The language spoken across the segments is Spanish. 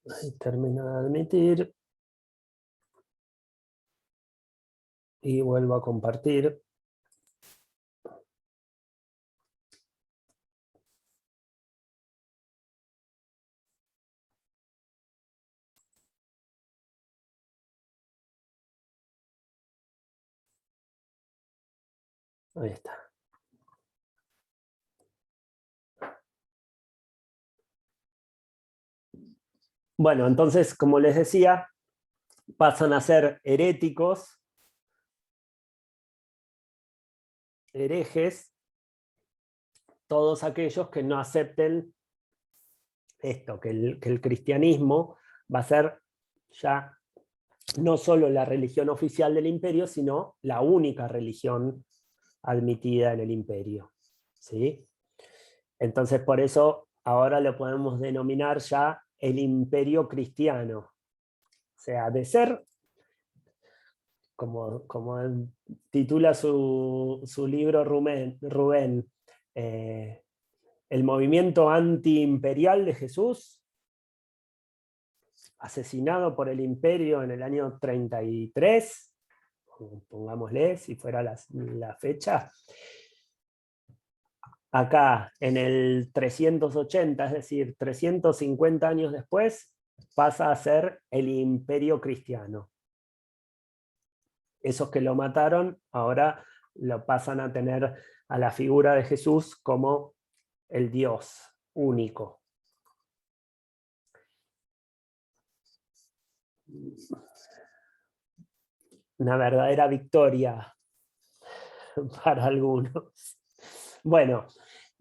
Ahí termino de admitir. Y vuelvo a compartir. Ahí está. Bueno, entonces, como les decía, pasan a ser heréticos, herejes, todos aquellos que no acepten esto, que el cristianismo va a ser ya no solo la religión oficial del imperio, sino la única religión admitida en el imperio. ¿Sí? Entonces, por eso ahora lo podemos denominar ya el imperio cristiano. O sea, de ser, como titula su libro Rubén, el movimiento antiimperial de Jesús, asesinado por el imperio en el año 33, pongámosle, si fuera la fecha, acá en el 380, es decir, 350 años después, pasa a ser el imperio cristiano. Esos que lo mataron ahora lo pasan a tener a la figura de Jesús como el Dios único. Una verdadera victoria para algunos. Bueno,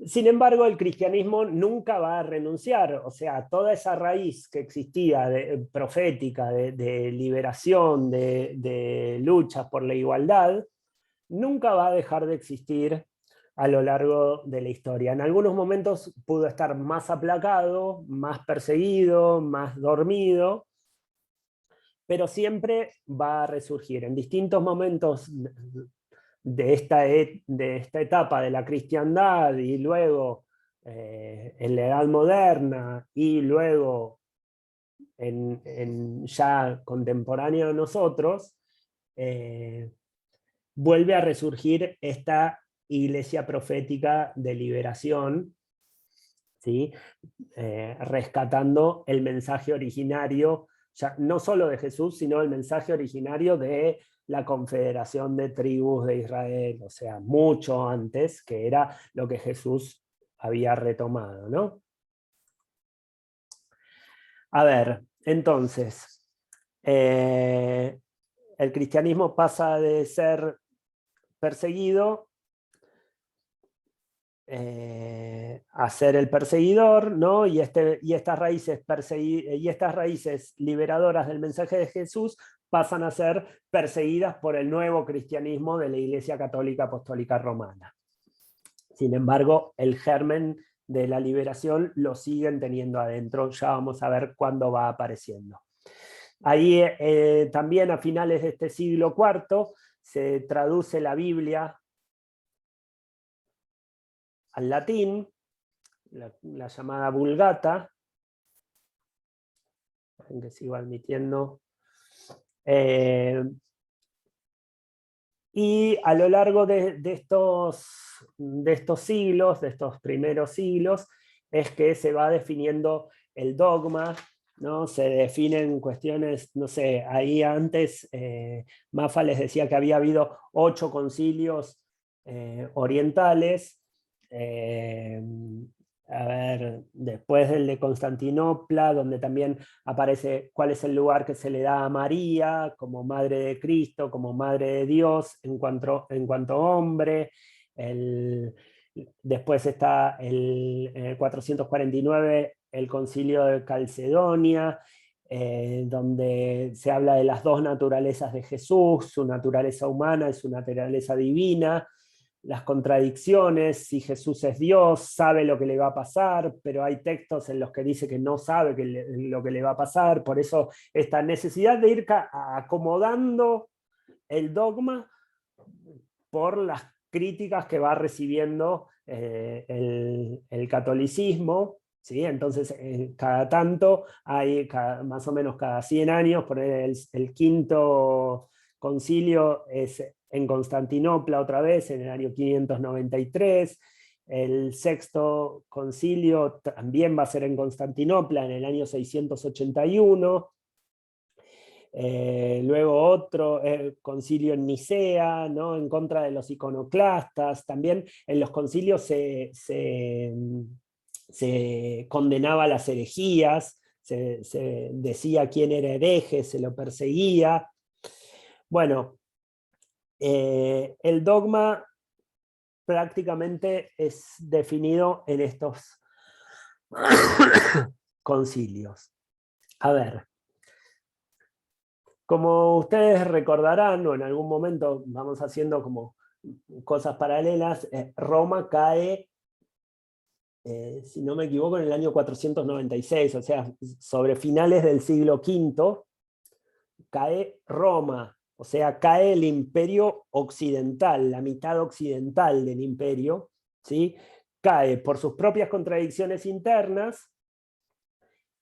sin embargo, el cristianismo nunca va a renunciar, o sea, toda esa raíz que existía profética, de liberación, de lucha por la igualdad, nunca va a dejar de existir a lo largo de la historia. En algunos momentos pudo estar más aplacado, más perseguido, más dormido, pero siempre va a resurgir. En distintos momentos de esta etapa de la cristiandad y luego en la Edad Moderna y luego ya contemporáneo a nosotros, vuelve a resurgir esta iglesia profética de liberación, ¿sí? Rescatando el mensaje originario, ya, no solo de Jesús, sino el mensaje originario de la confederación de tribus de Israel, o sea, mucho antes, que era lo que Jesús había retomado, ¿no? A ver, entonces, el cristianismo pasa de ser perseguido a ser el perseguidor, ¿no? Y estas raíces liberadoras del mensaje de Jesús pasan a ser perseguidas por el nuevo cristianismo de la Iglesia Católica Apostólica Romana. Sin embargo, el germen de la liberación lo siguen teniendo adentro, ya vamos a ver cuándo va apareciendo. Ahí también a finales de este siglo IV se traduce la Biblia al latín, la llamada Vulgata, que sigo admitiendo. Y a lo largo de estos siglos, de estos primeros siglos, es que se va definiendo el dogma, ¿no? Se definen cuestiones, no sé, ahí antes Maffa les decía que había habido 8 concilios orientales, a ver, después del de Constantinopla, donde también aparece cuál es el lugar que se le da a María como madre de Cristo, como madre de Dios en cuanto hombre. Después está en el 449 el concilio de Calcedonia, donde se habla de las dos naturalezas de Jesús, su naturaleza humana y su naturaleza divina, las contradicciones, si Jesús es Dios, sabe lo que le va a pasar, pero hay textos en los que dice que no sabe lo que le va a pasar, por eso esta necesidad de ir acomodando el dogma por las críticas que va recibiendo el catolicismo, ¿sí? Entonces, cada tanto, hay más o menos cada 100 años, por el quinto concilio es en Constantinopla otra vez, en el año 593. El sexto concilio también va a ser en Constantinopla en el año 681. Luego otro concilio en Nicea, ¿no? En contra de los iconoclastas. También en los concilios se condenaba las herejías, se decía quién era hereje, se lo perseguía. Bueno, el dogma prácticamente es definido en estos concilios. A ver, como ustedes recordarán, o en algún momento vamos haciendo como cosas paralelas, Roma cae, si no me equivoco, en el año 496, o sea, sobre finales del siglo V, cae Roma, o sea, cae el imperio occidental, la mitad occidental del imperio, ¿sí? Cae por sus propias contradicciones internas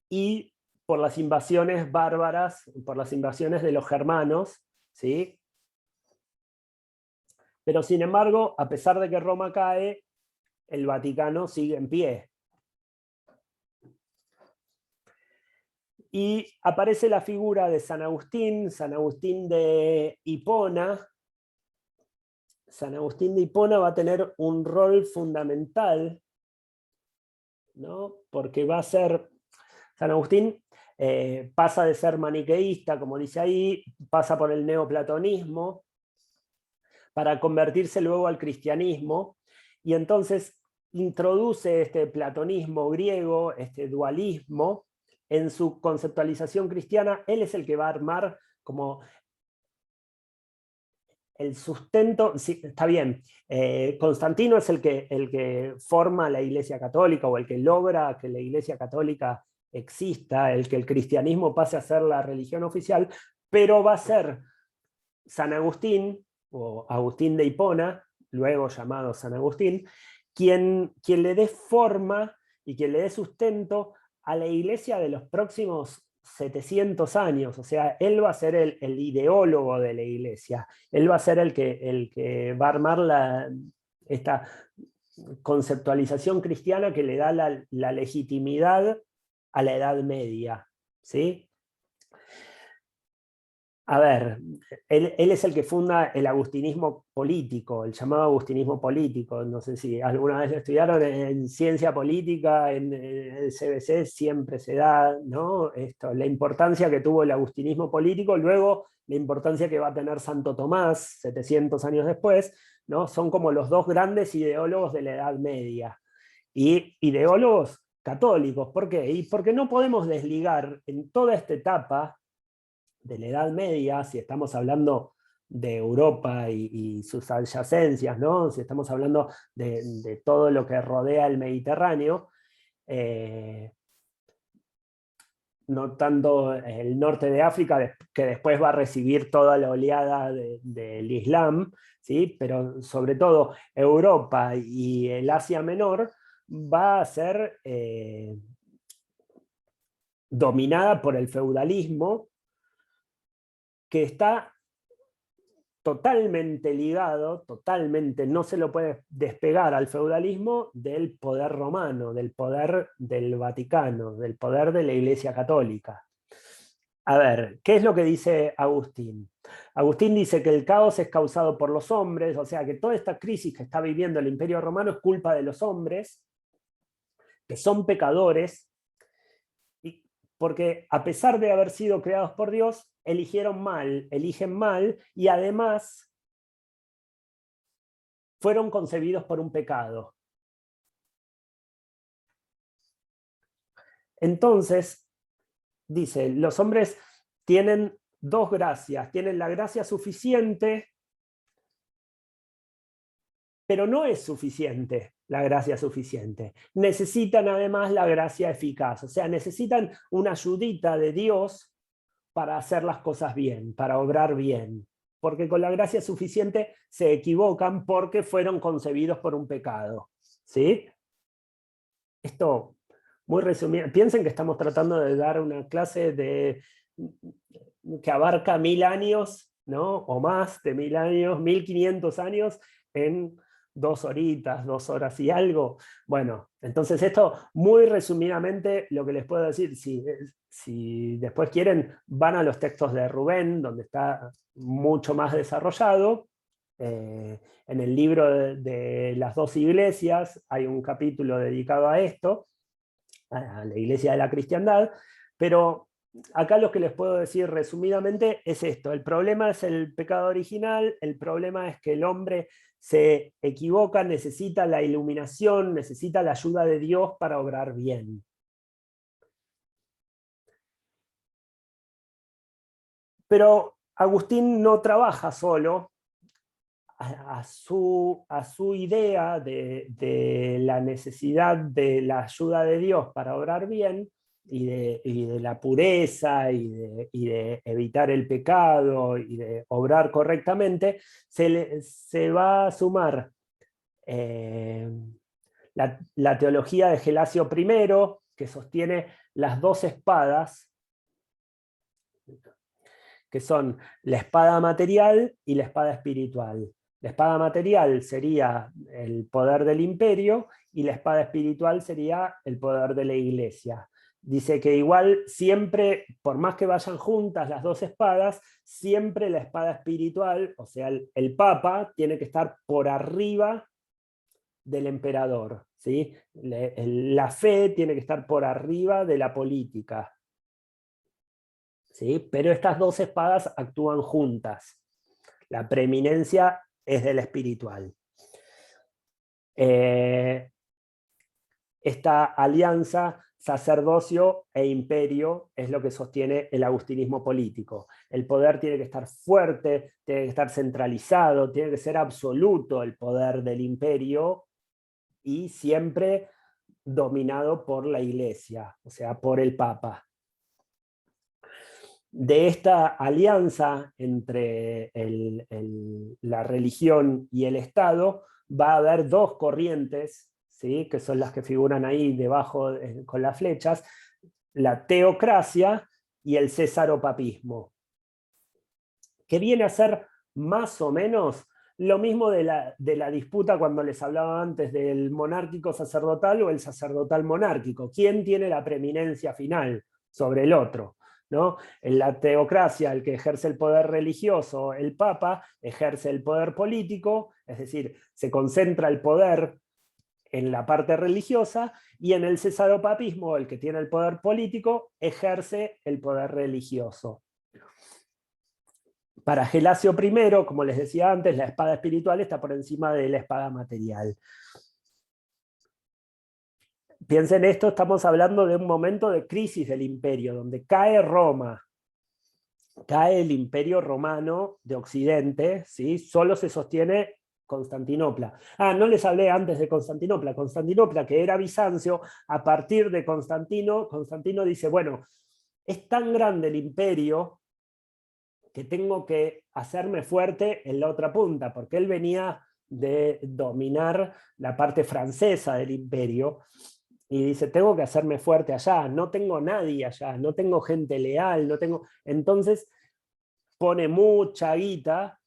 y por las invasiones bárbaras, por las invasiones de los germanos, ¿sí? Pero sin embargo, a pesar de que Roma cae, el Vaticano sigue en pie. Y aparece la figura de San Agustín de Hipona. San Agustín de Hipona va a tener un rol fundamental, ¿no? Porque va a ser, San Agustín pasa de ser maniqueísta, como dice ahí, pasa por el neoplatonismo, para convertirse luego al cristianismo, y entonces introduce este platonismo griego, este dualismo, en su conceptualización cristiana. Él es el que va a armar como el sustento. Sí, está bien, Constantino es el que forma la Iglesia Católica, o el que logra que la Iglesia Católica exista, el que el cristianismo pase a ser la religión oficial, pero va a ser San Agustín, o Agustín de Hipona, luego llamado San Agustín, quien le dé forma y quien le dé sustento a la Iglesia de los próximos 700 años. O sea, él va a ser el ideólogo de la Iglesia, él va a ser el que va a armar esta conceptualización cristiana que le da la legitimidad a la Edad Media, ¿sí? A ver, él es el que funda el agustinismo político, el llamado agustinismo político. No sé si alguna vez lo estudiaron en ciencia política, en el CBC siempre se da, ¿no? Esto, la importancia que tuvo el agustinismo político, luego la importancia que va a tener Santo Tomás 700 años después, ¿no? Son como los dos grandes ideólogos de la Edad Media. Y ideólogos católicos. ¿Por qué? Y porque no podemos desligar en toda esta etapa de la Edad Media, si estamos hablando de Europa y sus adyacencias, ¿no? Si estamos hablando de todo lo que rodea el Mediterráneo, no tanto el norte de África, que después va a recibir toda la oleada del Islam, ¿sí? Pero sobre todo Europa y el Asia Menor va a ser dominada por el feudalismo, que está totalmente ligado, totalmente, no se lo puede despegar al feudalismo del poder romano, del poder del Vaticano, del poder de la Iglesia Católica. A ver, ¿qué es lo que dice Agustín? Agustín dice que el caos es causado por los hombres, o sea que toda esta crisis que está viviendo el Imperio Romano es culpa de los hombres, que son pecadores, porque a pesar de haber sido creados por Dios, eligen mal, y además fueron concebidos por un pecado. Entonces, dice, los hombres tienen dos gracias, tienen la gracia suficiente, pero no es suficiente la gracia suficiente. Necesitan además la gracia eficaz, o sea, necesitan una ayudita de Dios para hacer las cosas bien, para obrar bien. Porque con la gracia suficiente se equivocan porque fueron concebidos por un pecado. ¿Sí? Esto muy resumida. Piensen que estamos tratando de dar una clase que abarca 1000 años, ¿no? O más de 1000 años, 1500 años, en 2 horitas, 2 horas y algo. Bueno, entonces esto muy resumidamente lo que les puedo decir, si después quieren, van a los textos de Rubén, donde está mucho más desarrollado. En el libro de las 2 iglesias hay un capítulo dedicado a esto, a la iglesia de la cristiandad, pero acá lo que les puedo decir resumidamente es esto: el problema es el pecado original, el problema es que el hombre se equivoca, necesita la iluminación, necesita la ayuda de Dios para obrar bien. Pero Agustín no trabaja solo. A su idea de la necesidad de la ayuda de Dios para obrar bien, y de la pureza, y de evitar el pecado, y de obrar correctamente, se va a sumar la teología de Gelasio I, que sostiene las 2 espadas, que son la espada material y la espada espiritual. La espada material sería el poder del imperio, y la espada espiritual sería el poder de la iglesia. Dice que igual siempre, por más que vayan juntas las 2 espadas, siempre la espada espiritual, o sea, el papa, tiene que estar por arriba del emperador, ¿sí? La fe tiene que estar por arriba de la política, ¿sí? Pero estas 2 espadas actúan juntas. La preeminencia es del espiritual. Esta alianza sacerdocio e imperio es lo que sostiene el agustinismo político. El poder tiene que estar fuerte, tiene que estar centralizado, tiene que ser absoluto el poder del imperio, y siempre dominado por la iglesia, o sea, por el papa. De esta alianza entre la religión y el Estado va a haber 2 corrientes, ¿sí? Que son las que figuran ahí debajo con las flechas: la teocracia y el cesaropapismo, que viene a ser más o menos lo mismo de la disputa cuando les hablaba antes del monárquico sacerdotal o el sacerdotal monárquico. ¿Quién tiene la preeminencia final sobre el otro? ¿No? En la teocracia, el que ejerce el poder religioso, el papa, ejerce el poder político, es decir, se concentra el poder en la parte religiosa, y en el cesaropapismo, el que tiene el poder político, ejerce el poder religioso. Para Gelasio I, como les decía antes, la espada espiritual está por encima de la espada material. Piensen esto, estamos hablando de un momento de crisis del imperio, donde cae Roma, cae el imperio romano de Occidente, ¿sí? Solo se sostiene Constantinopla. No les hablé antes de Constantinopla. Constantinopla, que era Bizancio, a partir de Constantino dice, bueno, es tan grande el imperio que tengo que hacerme fuerte en la otra punta, porque él venía de dominar la parte francesa del imperio, y dice, tengo que hacerme fuerte allá, no tengo nadie allá, no tengo gente leal, no tengo... Entonces pone mucha guita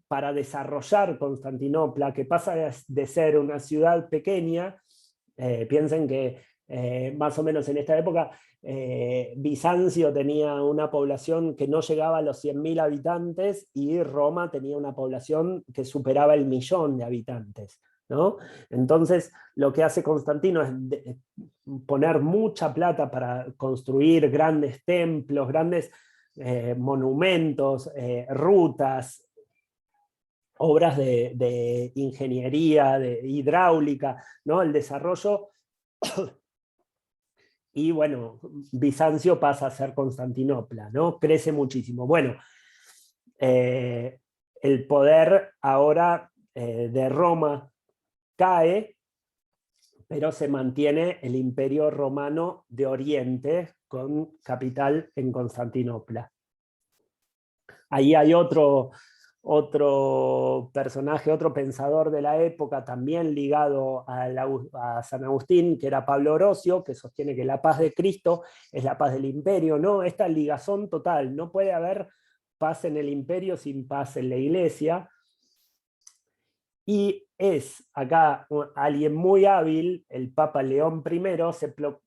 para desarrollar Constantinopla, que pasa de ser una ciudad pequeña. Piensen que más o menos en esta época Bizancio tenía una población que no llegaba a los 100.000 habitantes, y Roma tenía una población que superaba el 1.000.000 de habitantes, ¿no? Entonces lo que hace Constantino es poner mucha plata para construir grandes templos, grandes monumentos, rutas, obras de ingeniería, de hidráulica, ¿no? El desarrollo. Y bueno, Bizancio pasa a ser Constantinopla, ¿no? Crece muchísimo. Bueno, el poder ahora de Roma cae, pero se mantiene el imperio romano de Oriente, con capital en Constantinopla. Ahí hay otro otro personaje, otro pensador de la época, también ligado a San Agustín, que era Pablo Orosio, que sostiene que la paz de Cristo es la paz del imperio, ¿no? Esta ligazón total, no puede haber paz en el imperio sin paz en la iglesia. Y es acá alguien muy hábil, el Papa León I,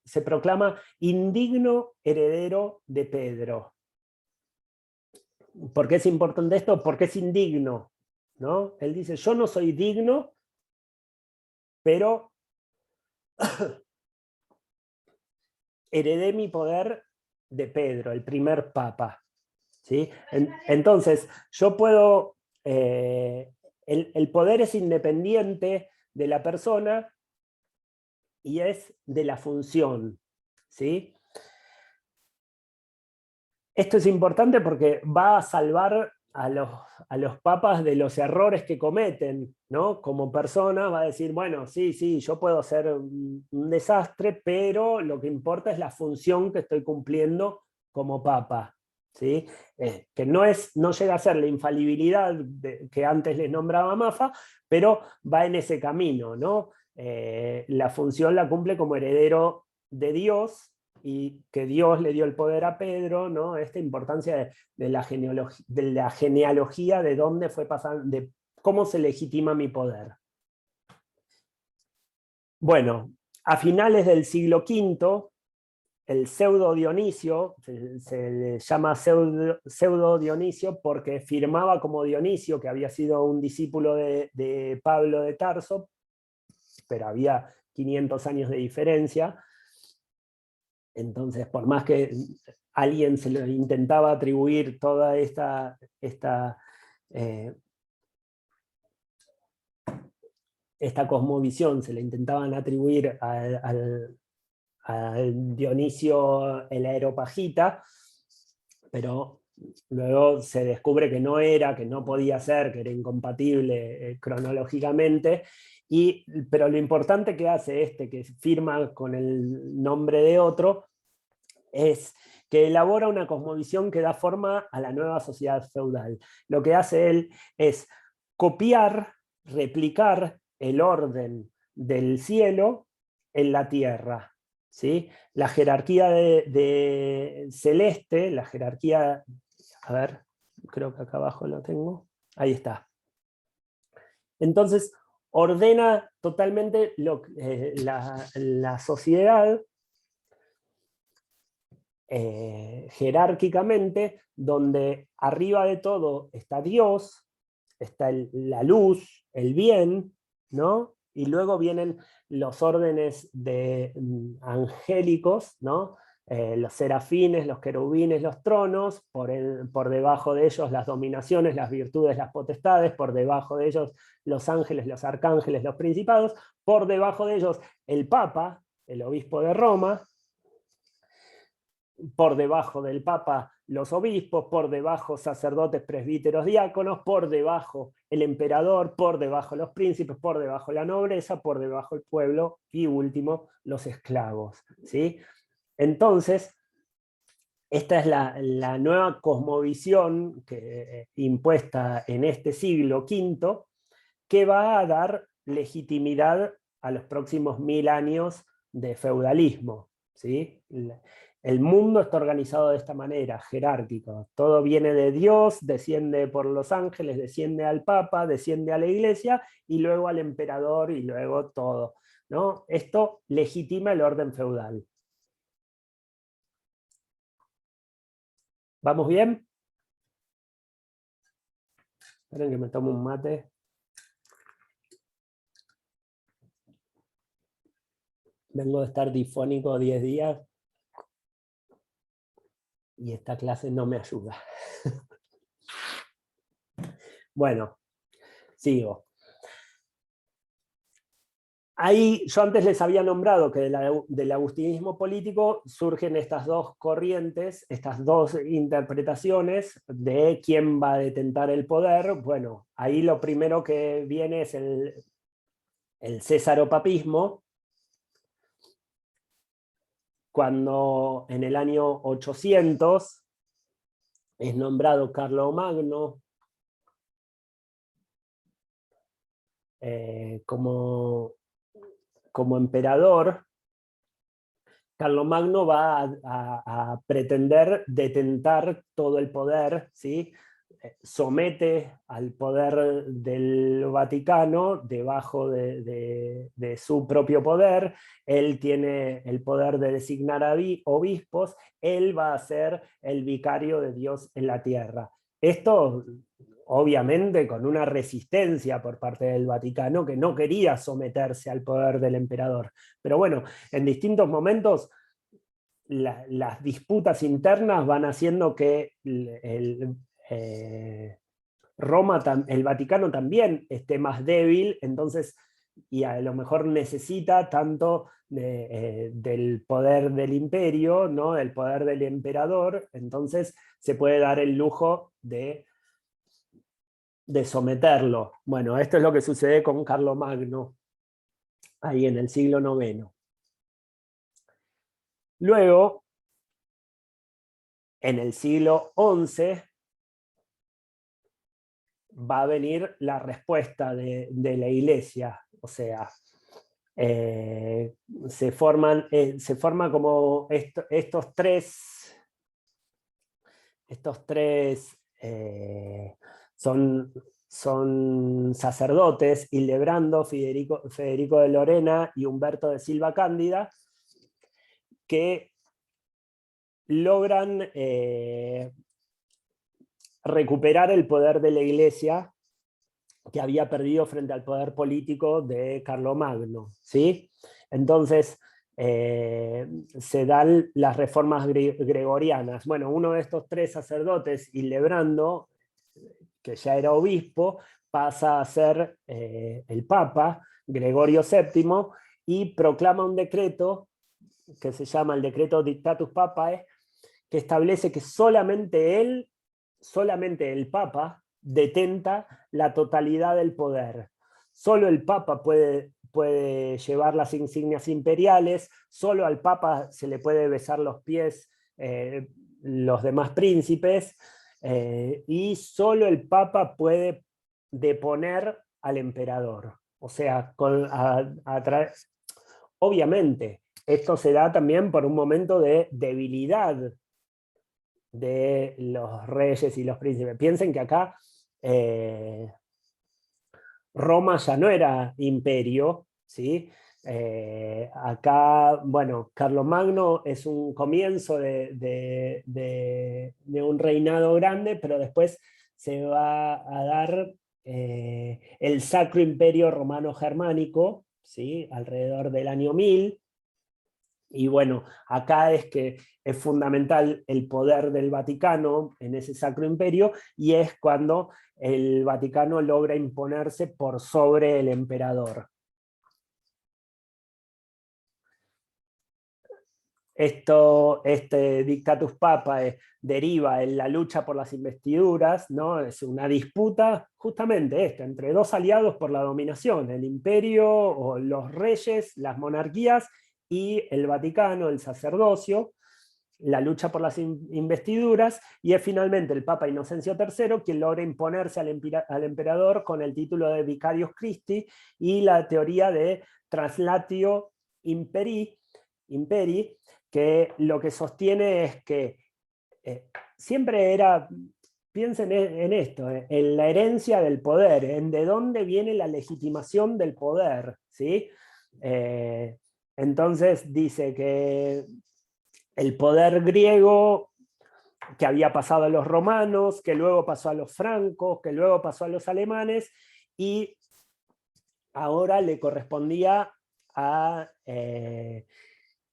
se proclama indigno heredero de Pedro. ¿Por qué es importante esto? Porque es indigno, ¿no? Él dice, yo no soy digno, pero heredé mi poder de Pedro, el primer papa. ¿Sí? Entonces, yo puedo, el poder es independiente de la persona y es de la función. ¿Sí? Esto es importante porque va a salvar a los papas de los errores que cometen, ¿no? Como persona va a decir, bueno, sí, yo puedo ser un desastre, pero lo que importa es la función que estoy cumpliendo como papa, ¿sí? Que no llega a ser la infalibilidad que antes les nombraba Mafa, pero va en ese camino, ¿no? La función la cumple como heredero de Dios, y que Dios le dio el poder a Pedro, ¿no? Esta importancia de la genealogía, de dónde fue pasando, de cómo se legitima mi poder. Bueno, a finales del siglo V, el pseudo Dionisio, se le llama pseudo Dionisio porque firmaba como Dionisio, que había sido un discípulo de Pablo de Tarso, pero había 500 años de diferencia. Entonces, por más que alguien se le intentaba atribuir toda esta cosmovisión, se le intentaban atribuir al Dionisio el Areopagita, pero luego se descubre que no era, que no podía ser, que era incompatible cronológicamente. Pero lo importante que hace que firma con el nombre de otro, es que elabora una cosmovisión que da forma a la nueva sociedad feudal. Lo que hace él es copiar, replicar el orden del cielo en la tierra. ¿Sí? La jerarquía de celeste, la jerarquía, a ver, creo que acá abajo lo tengo, ahí está. Entonces, ordena totalmente la sociedad jerárquicamente, donde arriba de todo está Dios, está la luz, el bien, ¿no? Y luego vienen los órdenes angélicos, ¿no? Los serafines, los querubines, los tronos, por debajo de ellos las dominaciones, las virtudes, las potestades, por debajo de ellos los ángeles, los arcángeles, los principados, por debajo de ellos el Papa, el obispo de Roma, por debajo del Papa los obispos, por debajo sacerdotes, presbíteros, diáconos, por debajo el emperador, por debajo los príncipes, por debajo la nobleza, por debajo el pueblo y último los esclavos. ¿Sí? Entonces, esta es la nueva cosmovisión impuesta en este siglo V, que va a dar legitimidad a los próximos 1000 años de feudalismo. ¿Sí? El mundo está organizado de esta manera, jerárquico. Todo viene de Dios, desciende por los ángeles, desciende al Papa, desciende a la Iglesia, y luego al emperador, y luego todo, ¿no? Esto legitima el orden feudal. ¿Vamos bien? Esperen que me tomo un mate. Vengo de estar difónico 10 días y esta clase no me ayuda. Bueno, sigo. Ahí yo antes les había nombrado que del agustinismo político surgen estas dos corrientes, estas dos interpretaciones de quién va a detentar el poder. Bueno, ahí lo primero que viene es el césaropapismo, cuando en el año 800 es nombrado Carlomagno como emperador, Carlomagno va a pretender detentar todo el poder, ¿sí? Somete al poder del Vaticano debajo de su propio poder. Él tiene el poder de designar obispos, él va a ser el vicario de Dios en la tierra. Esto, obviamente, con una resistencia por parte del Vaticano, que no quería someterse al poder del emperador. Pero bueno, en distintos momentos las disputas internas van haciendo que el Vaticano también esté más débil, entonces, y a lo mejor necesita tanto del poder del imperio, ¿no? Del poder del emperador, entonces se puede dar el lujo de someterlo. Bueno, esto es lo que sucede con Carlomagno, ahí en el siglo IX. Luego, en el siglo XI, va a venir la respuesta de la Iglesia, o sea, se forma como estos tres son sacerdotes: Hildebrando, Federico de Lorena y Humberto de Silva Cándida, que logran recuperar el poder de la Iglesia que había perdido frente al poder político de Carlomagno, ¿sí? Entonces, se dan las reformas gregorianas. Bueno, uno de estos tres sacerdotes, Hildebrando, que ya era obispo, pasa a ser el Papa, Gregorio VII, y proclama un decreto que se llama el decreto Dictatus Papae, que establece que solamente el Papa detenta la totalidad del poder. Solo el Papa puede llevar las insignias imperiales, solo al Papa se le puede besar los pies los demás príncipes, y solo el Papa puede deponer al emperador. O sea, obviamente, esto se da también por un momento de debilidad de los reyes y los príncipes. Piensen que acá Roma ya no era imperio, ¿sí? Acá, bueno, Carlomagno es un comienzo de un reinado grande, pero después se va a dar el Sacro Imperio Romano Germánico, ¿sí? Alrededor del año 1000. Y bueno, acá es que es fundamental el poder del Vaticano en ese Sacro Imperio, y es cuando el Vaticano logra imponerse por sobre el emperador. Este Dictatus Papae deriva en la lucha por las investiduras, ¿no? Es una disputa justamente entre dos aliados por la dominación: el imperio o los reyes, las monarquías, y el Vaticano, el sacerdocio, la lucha por las investiduras, y es finalmente el Papa Inocencio III quien logra imponerse al emperador con el título de Vicarius Christi y la teoría de Translatio Imperii, que lo que sostiene es que siempre era, piensen en esto, en la herencia del poder, en de dónde viene la legitimación del poder, ¿sí? Entonces dice que el poder griego, que había pasado a los romanos, que luego pasó a los francos, que luego pasó a los alemanes, y ahora le correspondía al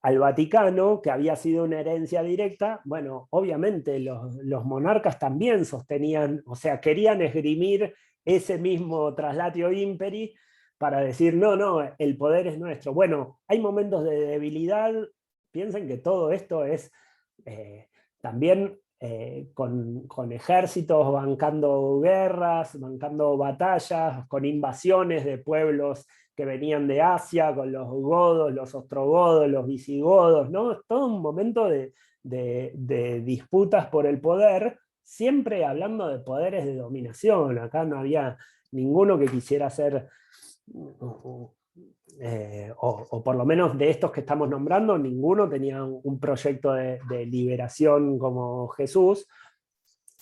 Vaticano, que había sido una herencia directa. Bueno, obviamente los monarcas también sostenían, o sea, querían esgrimir ese mismo Translatio Imperii para decir, no, el poder es nuestro. Bueno, hay momentos de debilidad. Piensen que todo esto es también con ejércitos bancando guerras, bancando batallas, con invasiones de pueblos que venían de Asia, con los godos, los ostrogodos, los visigodos, ¿no? Es todo un momento de disputas por el poder, siempre hablando de poderes de dominación. Acá no había ninguno que quisiera ser o por lo menos de estos que estamos nombrando, ninguno tenía un proyecto de liberación como Jesús,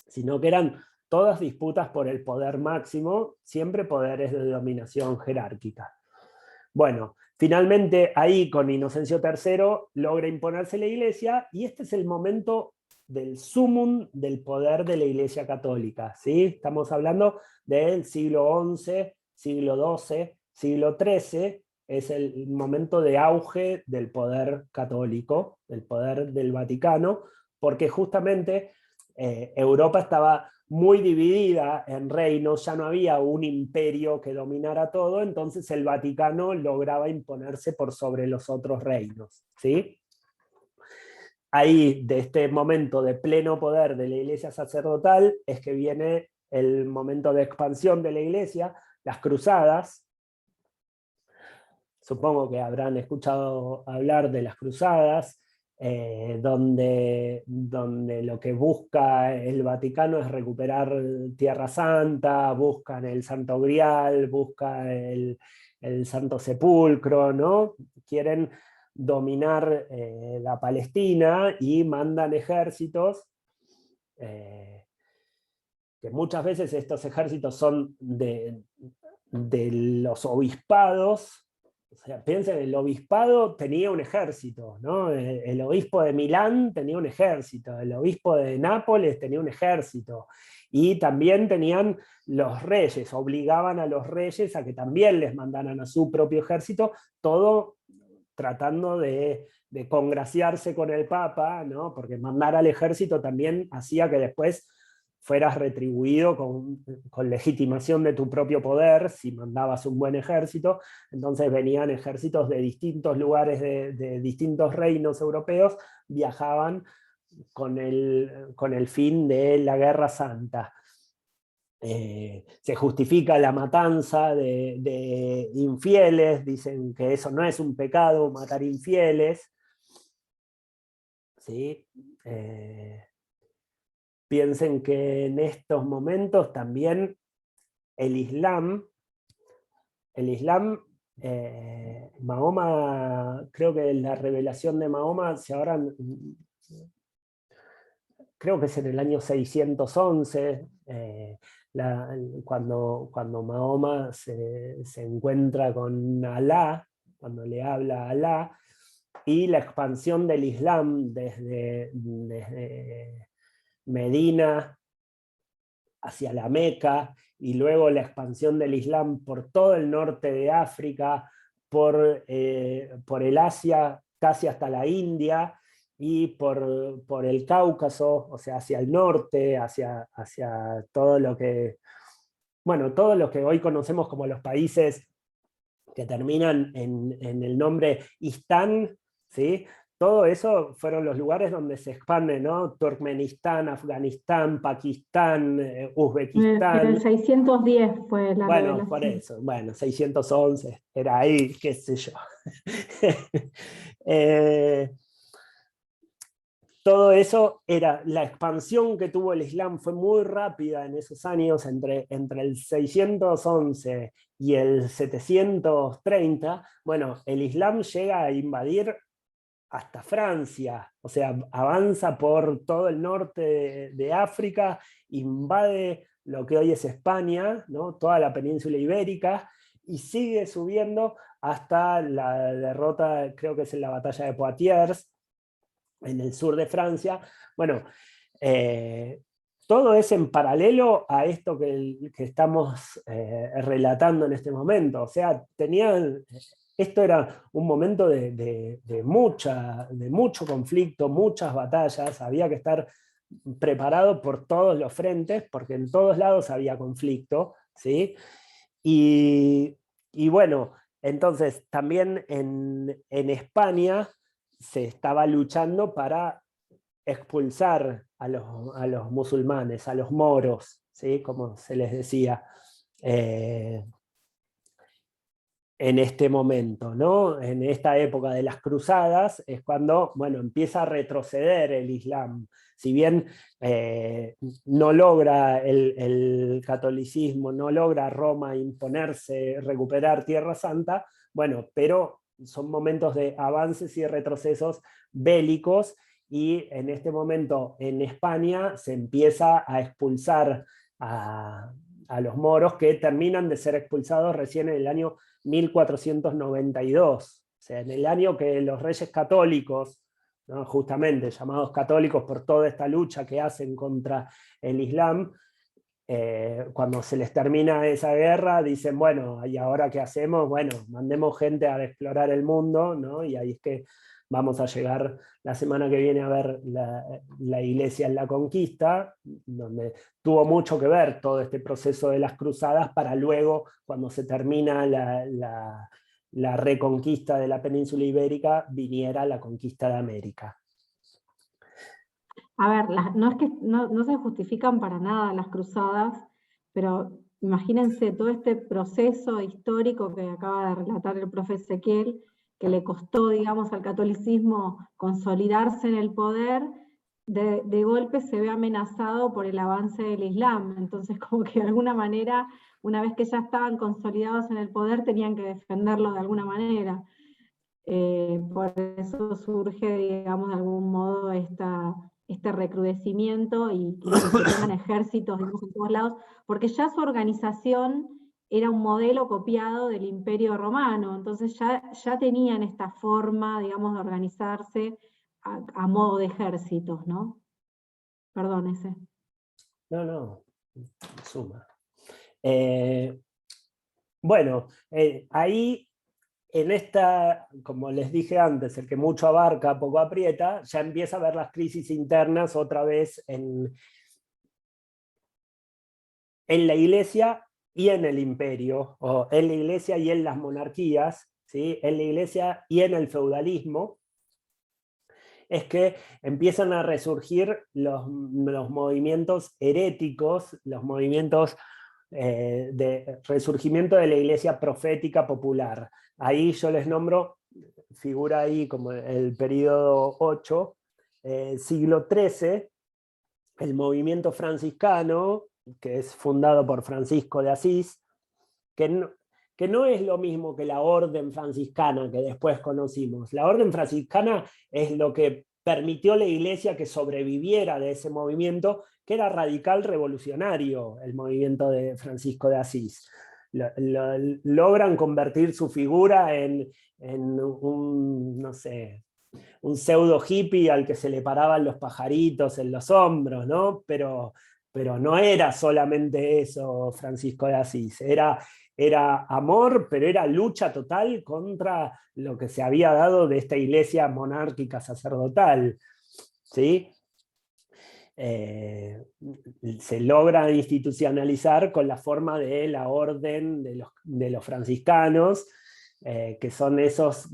sino que eran todas disputas por el poder máximo, siempre poderes de dominación jerárquica. Bueno, finalmente ahí con Inocencio III logra imponerse la Iglesia, y este es el momento del sumum del poder de la Iglesia católica, ¿sí? Estamos hablando del siglo XI, siglo XII, siglo XIII, es el momento de auge del poder católico, del poder del Vaticano, porque justamente Europa estaba muy dividida en reinos, ya no había un imperio que dominara todo, entonces el Vaticano lograba imponerse por sobre los otros reinos, ¿sí? Ahí, de este momento de pleno poder de la Iglesia sacerdotal, es que viene el momento de expansión de la Iglesia, las cruzadas. Supongo que habrán escuchado hablar de las cruzadas, donde lo que busca el Vaticano es recuperar Tierra Santa, buscan el Santo Grial, buscan el Santo Sepulcro, ¿no? Quieren dominar la Palestina y mandan ejércitos, que muchas veces estos ejércitos son de los obispados. O sea, piensen, el obispado tenía un ejército, ¿no? El obispo de Milán tenía un ejército, el obispo de Nápoles tenía un ejército, y también tenían los reyes, obligaban a los reyes a que también les mandaran a su propio ejército, todo tratando de congraciarse con el Papa, ¿no? Porque mandar al ejército también hacía que después fueras retribuido con legitimación de tu propio poder si mandabas un buen ejército. Entonces venían ejércitos de distintos lugares, de distintos reinos europeos, viajaban con el fin de la Guerra Santa. Se justifica la matanza de infieles, dicen que eso no es un pecado, matar infieles, ¿sí? Piensen que en estos momentos también el Islam, Mahoma, creo que la revelación de Mahoma, si ahora, creo que es en el año 611, cuando Mahoma se encuentra con Alá, cuando le habla a Alá, y la expansión del Islam desde Medina hacia la Meca, y luego la expansión del Islam por todo el norte de África, por el Asia, casi hasta la India, y por el Cáucaso, o sea, hacia el norte, hacia todo lo que, bueno, todo lo que hoy conocemos como los países que terminan en el nombre Istán, ¿sí? Todo eso fueron los lugares donde se expande, ¿no? Turkmenistán, Afganistán, Pakistán, En el Uzbekistán. 610 fue la Bueno, por revelación. eso, bueno, 611, era ahí, qué sé yo. eh, Todo eso era, la expansión que tuvo el Islam fue muy rápida en esos años, entre el 611 y el 730. Bueno, el Islam llega a invadir hasta Francia, o sea, avanza por todo el norte de África, invade lo que hoy es España, ¿no? Toda la península ibérica, y sigue subiendo hasta la derrota, creo que es en la batalla de Poitiers, en el sur de Francia. Bueno, todo es en paralelo a esto que estamos relatando en este momento. O sea, esto era un momento de mucho conflicto, muchas batallas, había que estar preparado por todos los frentes, porque en todos lados había conflicto, ¿sí? Y, bueno, entonces también en España se estaba luchando para expulsar a los musulmanes, a los moros, ¿sí? Como se les decía. en este momento, ¿no? En esta época de las cruzadas es cuando, bueno, empieza a retroceder el Islam. Si bien no logra el catolicismo, no logra Roma imponerse, recuperar Tierra Santa, bueno, pero son momentos de avances y retrocesos bélicos, y en este momento en España se empieza a expulsar a los moros, que terminan de ser expulsados recién en el año 1492, o sea, en el año que los reyes católicos, ¿no?, justamente llamados católicos por toda esta lucha que hacen contra el Islam, cuando se les termina esa guerra, dicen, bueno, ¿y ahora qué hacemos? Bueno, mandemos gente a explorar el mundo, ¿no? Y ahí es que vamos a llegar la semana que viene a ver la iglesia en la conquista, donde tuvo mucho que ver todo este proceso de las cruzadas, para luego, cuando se termina la reconquista de la península ibérica, viniera la conquista de América. A ver, no es que no se justifican para nada las cruzadas, pero imagínense todo este proceso histórico que acaba de relatar el profe Ezequiel, que le costó, digamos, al catolicismo consolidarse en el poder, de golpe se ve amenazado por el avance del Islam. Entonces, como que de alguna manera, una vez que ya estaban consolidados en el poder, tenían que defenderlo de alguna manera. Por eso surge, digamos, de algún modo este recrudecimiento y que tengan ejércitos, digamos, en todos lados, porque ya su organización era un modelo copiado del Imperio Romano, entonces ya tenían esta forma, digamos, de organizarse a modo de ejércitos, ¿no? Perdón, ese. No, suma. Bueno, ahí en esta, como les dije antes, el que mucho abarca, poco aprieta, ya empieza a ver las crisis internas otra vez en la iglesia y en el imperio, o en la iglesia y en las monarquías, ¿sí?, en la iglesia y en el feudalismo. Es que empiezan a resurgir los movimientos heréticos, los movimientos de resurgimiento de la iglesia profética popular. Ahí yo les nombro, figura ahí como el periodo 8, siglo XIII, el movimiento franciscano, que es fundado por Francisco de Asís, que no es lo mismo que la orden franciscana que después conocimos. La orden franciscana es lo que permitió a la iglesia que sobreviviera de ese movimiento, que era radical revolucionario, el movimiento de Francisco de Asís. Logran convertir su figura en un, no sé, un pseudo hippie al que se le paraban los pajaritos en los hombros, ¿no? Pero no era solamente eso Francisco de Asís, era amor, pero era lucha total contra lo que se había dado de esta iglesia monárquica sacerdotal, ¿sí? Se logra institucionalizar con la forma de la orden de los franciscanos, que son esos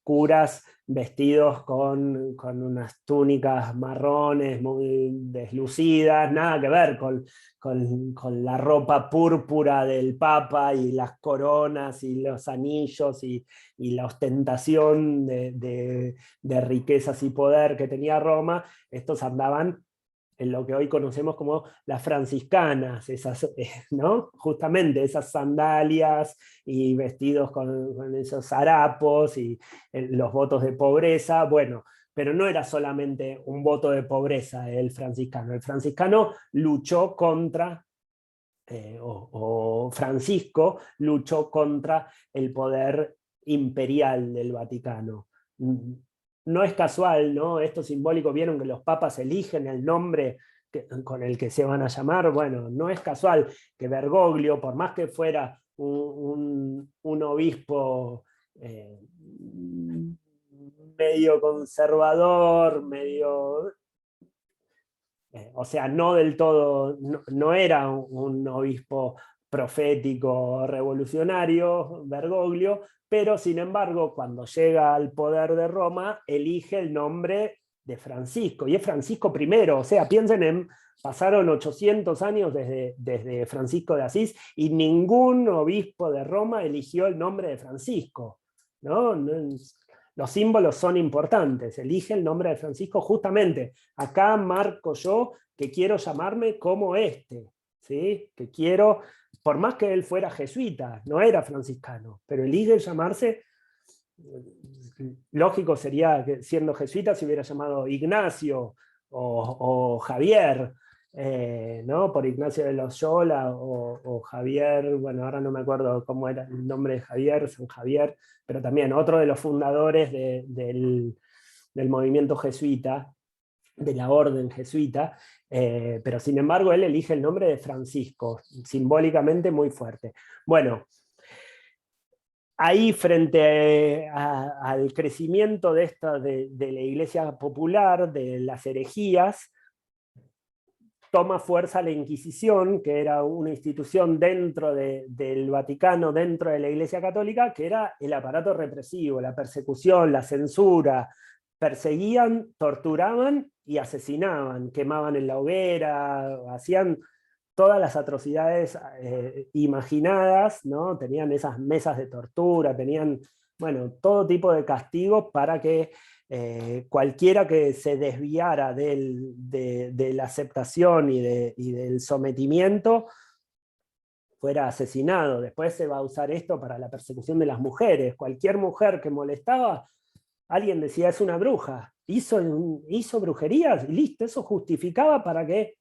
curas vestidos con unas túnicas marrones muy deslucidas, nada que ver con la ropa púrpura del Papa y las coronas y los anillos y la ostentación de riquezas y poder que tenía Roma. Estos andaban en lo que hoy conocemos como las franciscanas, esas, ¿no?, justamente esas sandalias y vestidos con esos harapos y los votos de pobreza. Bueno, pero no era solamente un voto de pobreza el franciscano luchó contra, o Francisco luchó contra el poder imperial del Vaticano. No es casual, ¿no? Esto simbólico, vieron que los papas eligen el nombre con el que se van a llamar. Bueno, no es casual que Bergoglio, por más que fuera un obispo medio conservador, medio... o sea, no del todo, no era un obispo profético revolucionario, Bergoglio, pero sin embargo, cuando llega al poder de Roma, elige el nombre de Francisco, y es Francisco I, o sea, piensen en, pasaron 800 años desde Francisco de Asís, y ningún obispo de Roma eligió el nombre de Francisco, ¿no? Los símbolos son importantes, elige el nombre de Francisco justamente, acá marco yo que quiero llamarme como este, ¿sí? Que quiero, por más que él fuera jesuita, no era franciscano, pero elige llamarse, lógico sería que siendo jesuita se hubiera llamado Ignacio o Javier, ¿no? Por Ignacio de Loyola o Javier, bueno, ahora no me acuerdo cómo era el nombre de Javier, San Javier, pero también otro de los fundadores del movimiento jesuita, de la orden jesuita, pero sin embargo él elige el nombre de Francisco, simbólicamente muy fuerte. Bueno, ahí frente al crecimiento de la iglesia popular, de las herejías, toma fuerza la Inquisición, que era una institución dentro del Vaticano, dentro de la Iglesia Católica, que era el aparato represivo, la persecución, la censura. Perseguían, torturaban y asesinaban, quemaban en la hoguera, hacían todas las atrocidades imaginadas, ¿no? Tenían esas mesas de tortura, tenían, bueno, todo tipo de castigos para que cualquiera que se desviara de la aceptación y del sometimiento fuera asesinado. Después se va a usar esto para la persecución de las mujeres. Cualquier mujer que molestaba, alguien decía es una bruja, hizo brujerías y listo, eso justificaba para que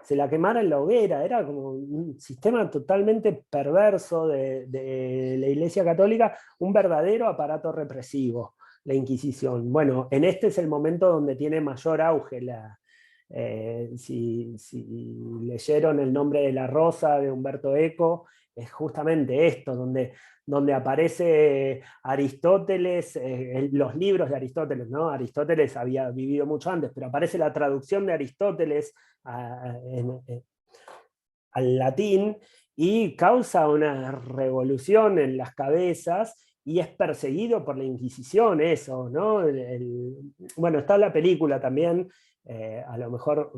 se la quemara en la hoguera. Era como un sistema totalmente perverso de la Iglesia Católica, un verdadero aparato represivo, la Inquisición. Bueno, en este es el momento donde tiene mayor auge si leyeron El nombre de la rosa de Umberto Eco, es justamente esto, donde aparece Aristóteles, los libros de Aristóteles, ¿no? Aristóteles había vivido mucho antes, pero aparece la traducción de Aristóteles al latín y causa una revolución en las cabezas y es perseguido por la Inquisición eso, ¿no? Bueno, está la película también, a lo mejor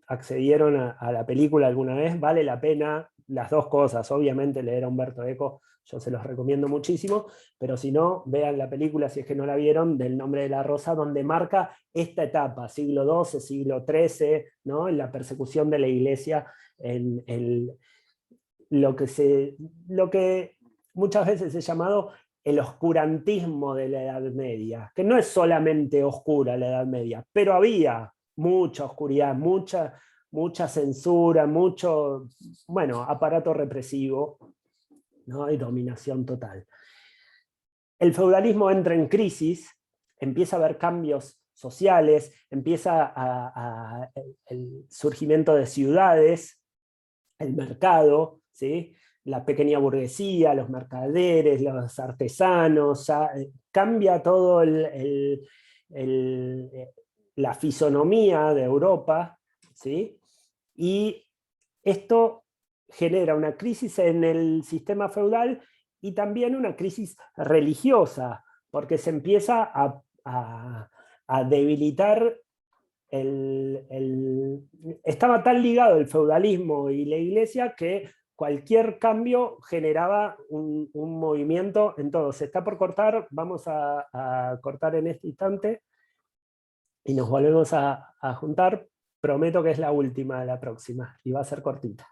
accedieron a la película alguna vez, vale la pena las dos cosas, obviamente leer a Umberto Eco, yo se los recomiendo muchísimo, pero si no, vean la película, si es que no la vieron, del Nombre de la Rosa, donde marca esta etapa, siglo XII, siglo XIII, ¿no? En la persecución de la Iglesia, en lo que muchas veces es llamado el oscurantismo de la Edad Media, que no es solamente oscura la Edad Media, pero había mucha oscuridad, mucha censura, mucho, bueno, aparato represivo, ¿no? Y dominación total. El feudalismo entra en crisis, empieza a haber cambios sociales, empieza el surgimiento de ciudades, el mercado, ¿sí? La pequeña burguesía, los mercaderes, los artesanos, cambia todo la fisonomía de Europa, ¿sí? Y esto genera una crisis en el sistema feudal y también una crisis religiosa, porque se empieza a debilitar estaba tan ligado el feudalismo y la iglesia que cualquier cambio generaba un movimiento en todo. Se está por cortar, vamos a cortar en este instante y nos volvemos a juntar. Prometo que es la última, la próxima, y va a ser cortita.